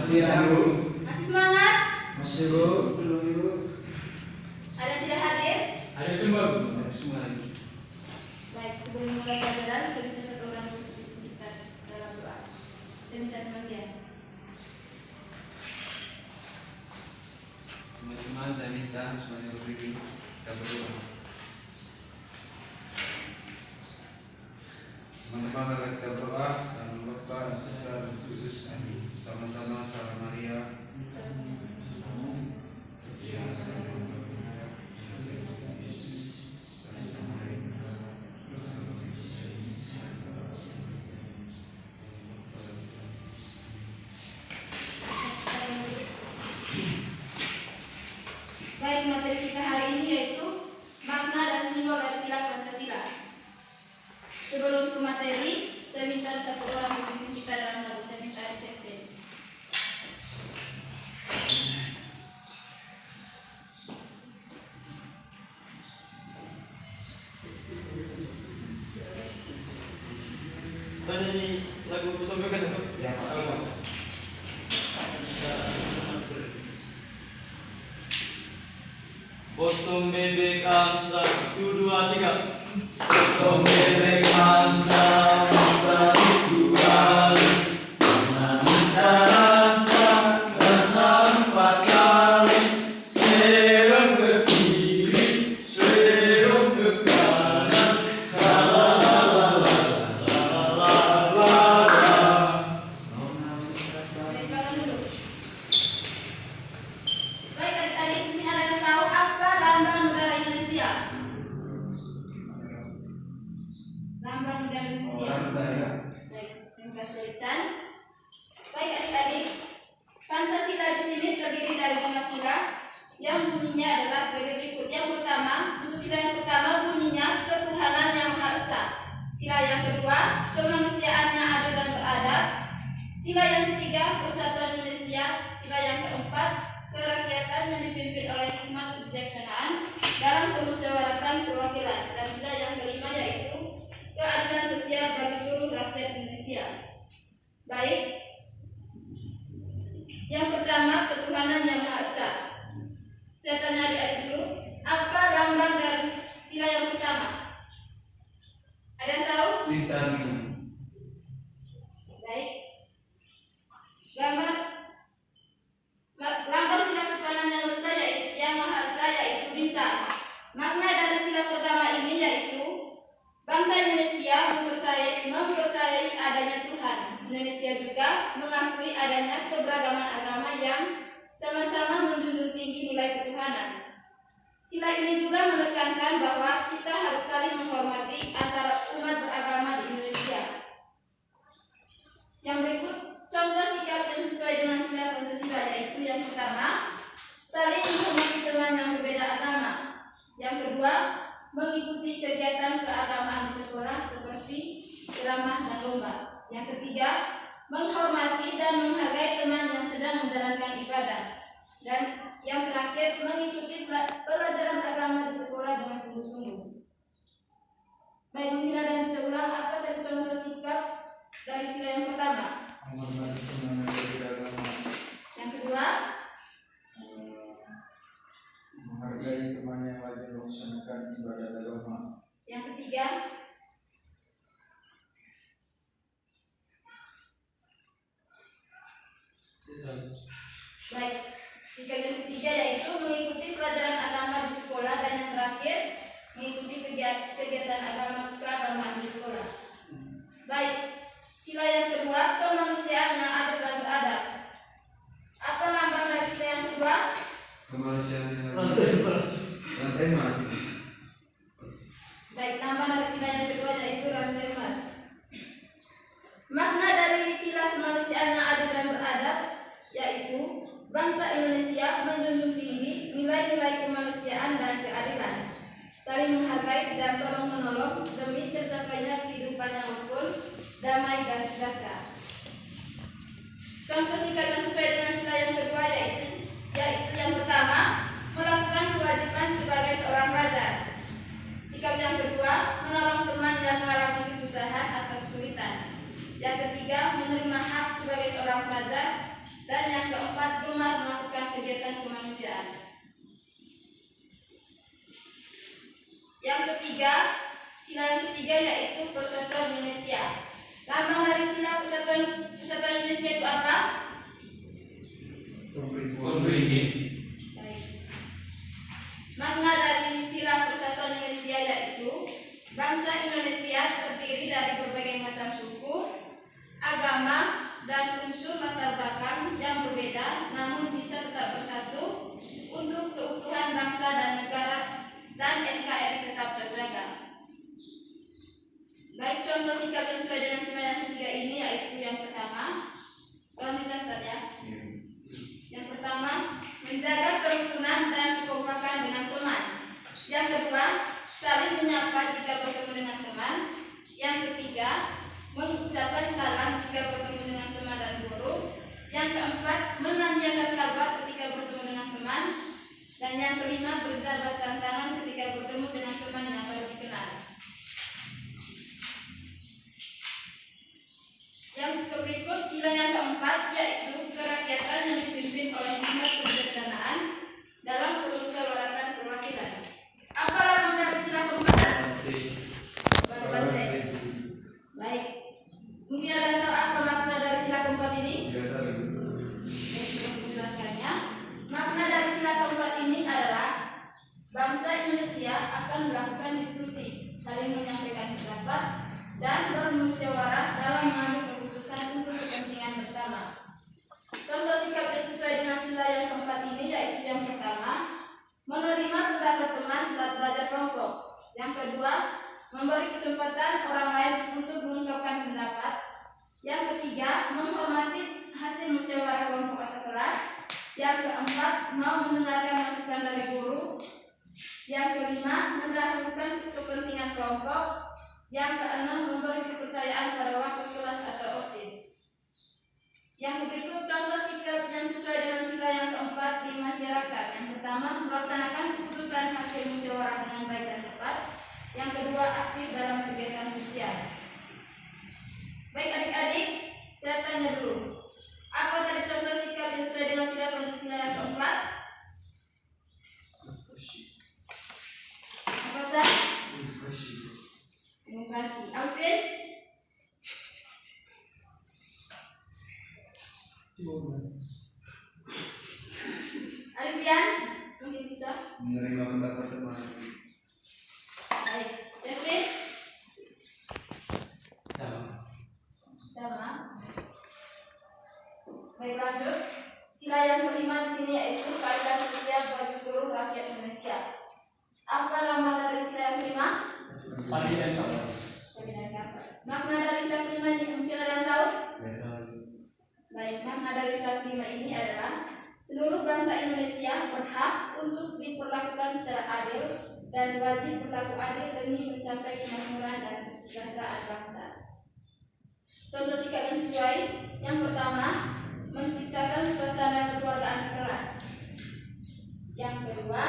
Masih ada Bu? Masih semangat? Masih Bu? Belum Ibu. Ada tidak hadir? Ada semua Bu? Ada semua. Baik, sebelum mulai pelajaran, saya minta satu orang kita dalam doa. Saya minta teman dia. Teman-teman, saya minta semuanya berdiri. Kita berdoa. Teman-teman, mari kita berdoa dan Bapa dan Putra dan Roh Kudus. Amin. Sama-sama salam Maria. Baik, materi kita hari ini yaitu makna dan simbol dari sila Pancasila. Sebelum ke materi, saya minta satu orang memimpin kita dalam lagu. Saya minta RCC. Tadi lagu Potong Bebas itu? Ya, Pak. Potong bebek angsa 1, 2, 3. Potong bebek angsa 1, 2. Minta rasa 4 kali. Serong ke kiri, serong ke kanan. La la la la la la la. Baik, silakan dulu. Baik, adik-adik, ini ada yang tahu apa lambang negara Indonesia? Lambang negara Indonesia. Baik, terima kasih Richard. Baik adik-adik, Pancasila di sini terdiri dari 5 sila yang bunyinya adalah sebagai berikut. Yang pertama, untuk sila yang pertama bunyinya ketuhanan yang Maha Esa. Sila yang kedua, kemanusiaan yang adil dan beradab. Sila yang ketiga, persatuan Indonesia. Sila yang keempat, kerakyatan yang dipimpin oleh hikmat kebijaksanaan dalam permusyawaratan perwakilan. Dan sila yang kelima yaitu keadilan sosial bagi seluruh rakyat Indonesia. Baik, yang pertama ketuhanan yang Maha Esa. Saya tanya adik-adik dulu, apa lambang dari sila yang pertama? Ada yang tahu? Bintang. Baik. Gambar lambang sila ketuhanan yang Maha Esa yaitu bintang. Makna dari sila pertama ini yaitu bangsa Indonesia mempercayai adanya Tuhan. Indonesia juga mengakui adanya keberagaman agama yang sama-sama menjunjung tinggi nilai ketuhanan. Sila ini juga menekankan bahwa kita harus saling menghormati antara umat beragama di Indonesia. Yang berikut contoh sikap yang sesuai dengan sila Pancasila yaitu yang pertama, saling menghormati teman yang berbeda agama. Yang kedua, mengikuti kegiatan keagamaan di sekolah seperti ceramah dan lomba. Yang ketiga, menghormati dan menghargai teman yang sedang menjalankan ibadah. Dan yang terakhir, mengikuti pelajaran agama di sekolah dengan sungguh-sungguh. Baik, mungkin ada yang bisa ulang apa dari contoh sikap dari sila yang pertama? Menghormati teman yang berbeda agama. Yang kedua, Menghargai teman yang lagi melaksanakan ibadah agama. yang ketiga, baik, sikap yang ketiga yaitu mengikuti pelajaran agama di sekolah. Dan yang terakhir, mengikuti kegiatan keagamaan di sekolah. Baik, sila yang kedua, kemanusiaan yang adil dan beradab. Apa lambang dari sila yang kedua? Kemanusiaan yang Rantai mas. Rantai Mas. Baik, lambang dari sila yang kedua yaitu rantai emas. Makna dari sila kemanusiaan yang adil dan beradab yaitu bangsa Indonesia menjunjung tinggi nilai-nilai kemanusiaan dan keadilan, saling menghargai dan tolong menolong demi tercapainya kehidupan yang rukun, damai dan sejahtera. Contoh sikap yang sesuai dengan sila yang kedua yaitu yang pertama, melakukan kewajiban sebagai seorang pelajar. Sikap yang kedua, menolong teman yang mengalami kesusahan atau kesulitan. Yang ketiga, menerima hak sebagai seorang pelajar. Dan yang keempat, gemar melakukan kegiatan kemanusiaan. Yang ketiga, sila yang ketiga yaitu Persatuan Indonesia. Lambang dari sila Persatuan Indonesia itu apa? Beringin. Baik. Makna dari sila Persatuan Indonesia yaitu bangsa Indonesia terdiri dari berbagai macam suku, agama, dan unsur latar belakang yang berbeda, namun bisa tetap bersatu untuk keutuhan bangsa dan negara, dan NKRI tetap terjaga. Baik, contoh sikap yang sesuai dengan sila yang ketiga ini yaitu yang pertama, tolong dicatat ya. Yang pertama, menjaga kerukunan dan kekompakan dengan teman. Yang kedua, saling menyapa jika bertemu dengan teman. Yang ketiga, mengucapkan salam jika bertemu dengan teman dan guru. Yang keempat, menanyakan kabar ketika bertemu dengan teman. Dan yang kelima, berjabat tangan ketika bertemu dengan teman yang baru dikenal. Yang berikut sila yang keempat yaitu kerakyatan yang dipimpin oleh hikmat kebijaksanaan dalam permusyawaratan perwakilan. Apa lambang dari sila keempat? Banteng. Baik. Mungkin ada yang tahu apa makna dari sila keempat ini? Untuk menjelaskannya, makna dari sila keempat ini adalah bangsa Indonesia akan melakukan diskusi, saling menyampaikan pendapat, dan bermusyawarah dalam mengambil keputusan untuk kepentingan bersama. Contoh sikap yang sesuai dengan sila yang keempat ini yaitu yang pertama, menerima pendapat teman saat belajar kelompok. Yang kedua, memberi kesempatan orang lain untuk mengungkapkan pendapat. Yang ketiga, menghormati hasil musyawarah kelompok atau kelas. Yang keempat, mau mendengarkan masukan dari guru. Yang kelima, mendahulukan kepentingan kelompok. Yang keenam, memberi kepercayaan pada wakil kelas atau OSIS. Yang berikut contoh sikap yang sesuai dengan sila yang keempat di masyarakat. Yang pertama, melaksanakan keputusan hasil musyawarah dengan baik dan tepat. Yang kedua, aktif dalam kegiatan sosial. Baik adik-adik, saya tanya dulu. Apa tadi contoh sikap yang sesuai dengan sila Pancasila yang keempat? Apa saja? Demokrasi. Alvin? Alfian? Mungkin bisa? Menerima pendapat teman. Baik. Jeffrey? Sama. Baik, lanjut. Sila yang kelima di sini yaitu keadilan sosial bagi seluruh rakyat Indonesia. Apa lambang dari sila yang kelima? Pagi dan kapas. Makna dari sila kelima ini mungkin ada yang tahu? Baik, makna dari sila kelima ini adalah seluruh bangsa Indonesia berhak untuk diperlakukan secara adil dan wajib berlaku adil demi mencapai kemakmuran dan kesejahteraan bangsa. Contoh sikap yang sesuai, yang pertama, menciptakan suasana kekeluargaan di kelas. Yang kedua,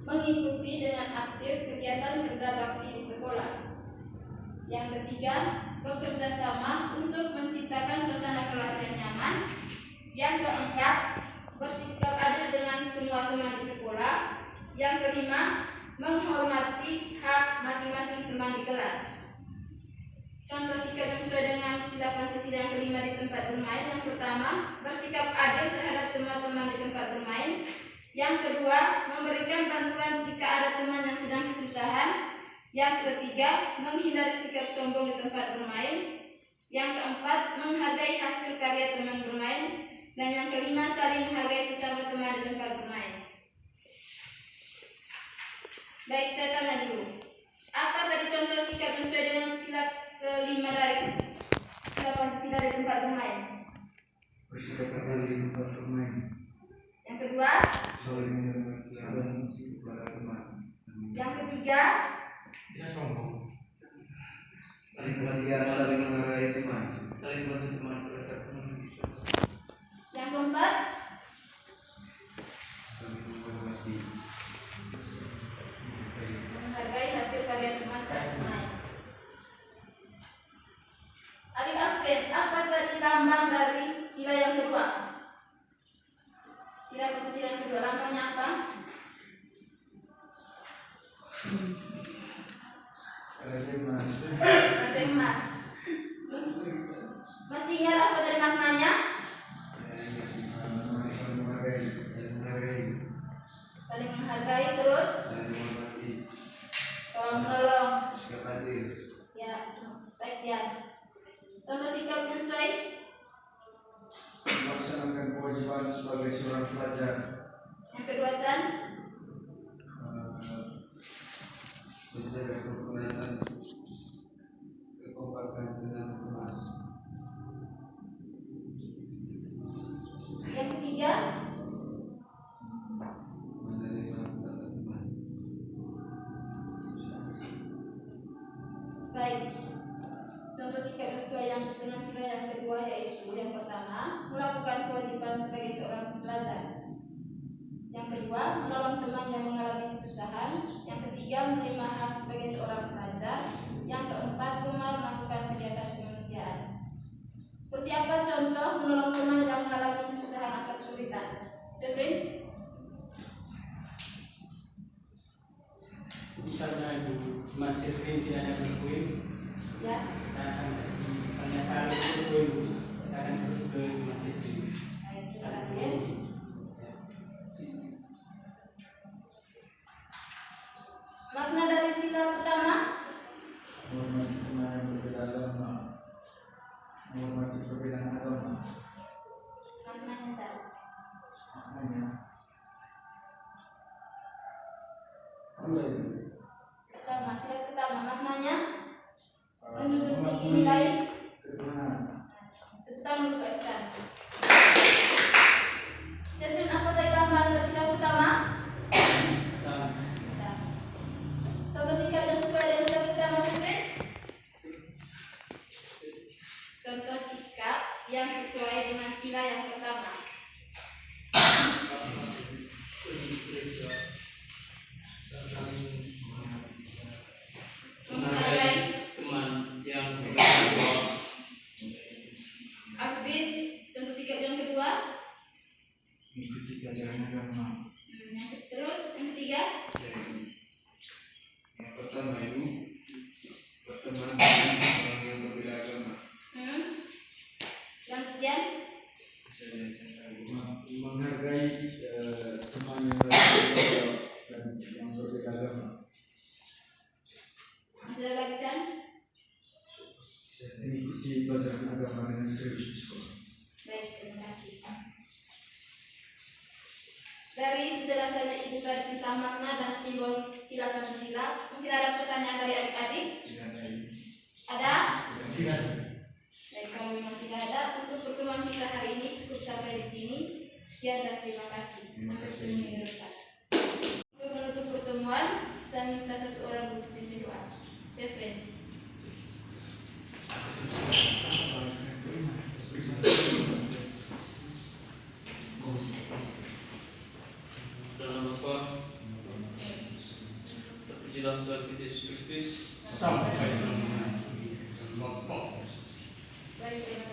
mengikuti dengan aktif kegiatan kerja bakti di sekolah. Yang ketiga, bekerja sama untuk menciptakan suasana kelas yang nyaman. Yang keempat, bersikap adil dengan semua teman di sekolah. Yang kelima, menghormati hak masing-masing teman di kelas. Contoh sikap yang sesuai dengan sila Pancasila yang kelima di tempat bermain. Yang pertama, bersikap adil terhadap semua teman di tempat bermain. Yang kedua, memberikan bantuan jika ada teman yang sedang kesusahan. Yang ketiga, menghindari sikap sombong di tempat bermain. Yang keempat, menghargai hasil karya teman bermain. Dan yang kelima, saling menghargai sesama teman di tempat bermain. Baik, saya tanya dulu. Apa tadi contoh sikap yang sesuai dengan sila kelima dari sila Pancasila di tempat bermain? Bersikap adil di tempat bermain. Yang kedua, Saling menghormati kepada teman. yang ketiga, Tidak sombong. Saling perhatian, saling menghargai teman. Saling bantu teman berasa teman. yang keempat, Saling menghormati. menghargai hasil karya teman saat bermain. Adik Alvin, apa tadi lambang dari sila yang kedua? Sila Pancasila yang kedua, lambangnya apa? Rantai emas. Masih ingat apa dari maknanya? Saling menghargai, terus tolong menolong. Ya, baik ya. Contoh sikap yang sesuai. Melaksanakan kewajiban sebagai seorang pelajar. Yang kedua, Chan. Menjaga kerukunan kekompakan dengan teman. Yang ketiga, Menerima pendapat teman. baik. Contoh sikap yang sesuai yang dengan sila yang kedua yaitu yang pertama, melakukan kewajiban sebagai seorang pelajar. Yang kedua, menolong teman yang mengalami kesusahan. Yang ketiga, menerima hak sebagai seorang pelajar. Yang keempat, gemar melakukan kegiatan kemanusiaan. Seperti apa contoh menolong teman yang mengalami kesusahan atau kesulitan? Sefrin? Misalnya itu teman Sefrin tidak ada berkuih, Ya. saya akan kasih, misalnya saya ada berkuih, saya akan kasih ke teman Sefrin. Baik, terima kasih ya. Makna dari sila pertama? Menghormati teman yang berbeda agama. Menghormati perbedaan agama. Maknanya Chan. Maknanya apa itu? Pertama, sila pertama maknanya menjunjung tinggi nilai Ketuhanan. tentang luka Chan. Sefrin, apa tadi tambahan dari sila pertama? Contoh sikap yang sesuai dengan sila pertama, Sefrin? Contoh sikap yang sesuai dengan sila yang pertama. Menghargai. Teman yang kedua, Afid, contoh sikap yang kedua. Mengikuti pelajaran agama. Terus yang ketiga. Yang pertama itu berteman dengan orang yang berbeda agama. Selanjutnya. Menghargai teman yang berbeda dan yang berbeda agama. Masih ada lagi, Chan? Mengikuti pelajaran agama dengan serius di sekolah. Baik, terima kasih. Dari penjelasannya Ibu tadi tentang makna dan simbol sila Pancasila, mungkin ada pertanyaan dari adik-adik? Tidak ada ini. Ada? tidak. Baik, kalau memang tidak ada, untuk pertemuan kita hari ini cukup sampai di sini. Sekian dan terima kasih. Terima Sampai kasih. bertemu minggu depan. Untuk menutup pertemuan, saya minta satu orang untuk pimpin doa. Sefrin. Dalam Bapa, terpujilah Tuhan kita Yesus Kristus Sampai sampai selamanya. Bapak. Baik, terima kasih.